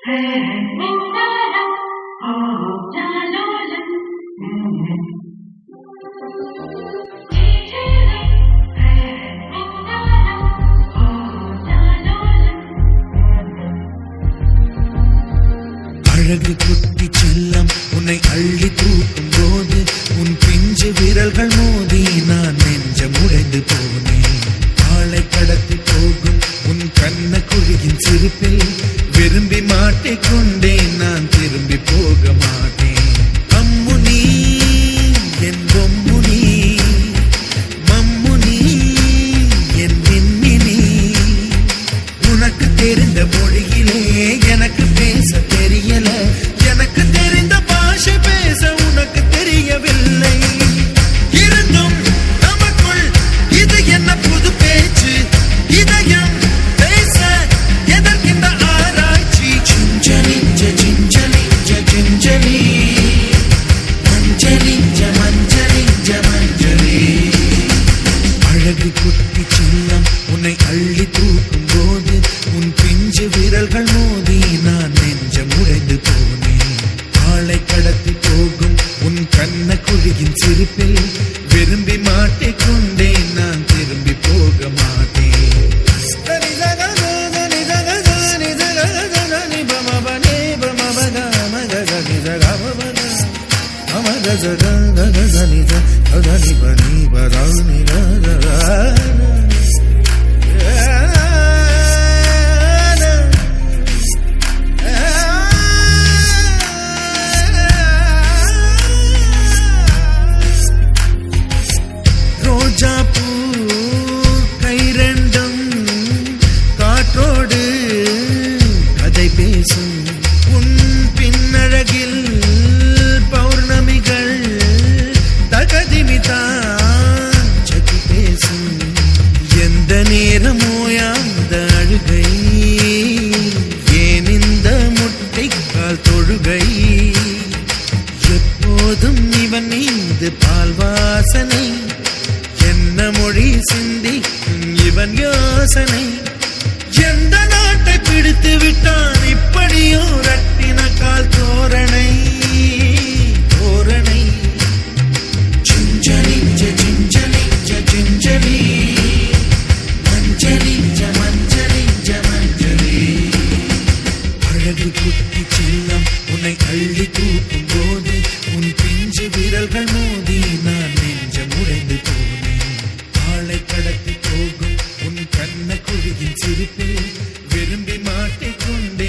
அழகு குட்டி செல்லம் உன்னை அள்ளி தூக்கும் போது உன் பிஞ்சு விரல்கள் மோதி நான் நெஞ்சம் உடைந்து போனேன். ஆளை கடத்தி போகும் உன் கண்ண குழியின் சிரிப்பில் விரும்பி மாட்டிக்கொண்டேன். நான் திரும்பி போக மாட்டேன். அம்முனி என் பொம்முனி, மம்முனி என் மின்மினி. உனக்கு தெரிந்த மொழியிலே எனக்கு பேச தெரியல. எனக்கு தெரிந்த பாஷை பேச உனக்கு தெரியவில்லை. இருந்தும் நமக்குள் இது என்ன புது பேச்சு? இதயம் பேச எதற்கின்ற ஆராய்ச்சி? Gingelly gingelly gingelly மஞ்சளி மஞ்சளி மஞ்சளி. அழகு குட்டி செல்லம் உன்னை அள்ளி தூக்கும் போது உன் பிஞ்சு விரல்கள் மோதி நான் நெஞ்சம் உடைந்து போனேன். ஆளை கடத்தி போகும் உன் கண்ண குழியின் சிரிப்பில் விரும்பி மாட்டிக்கொண்டேன். நான் திரும்பி போக மாட்டேன். ரோஜா பூ கை ரெண்டும் காற்றோடு கதை பேசும்.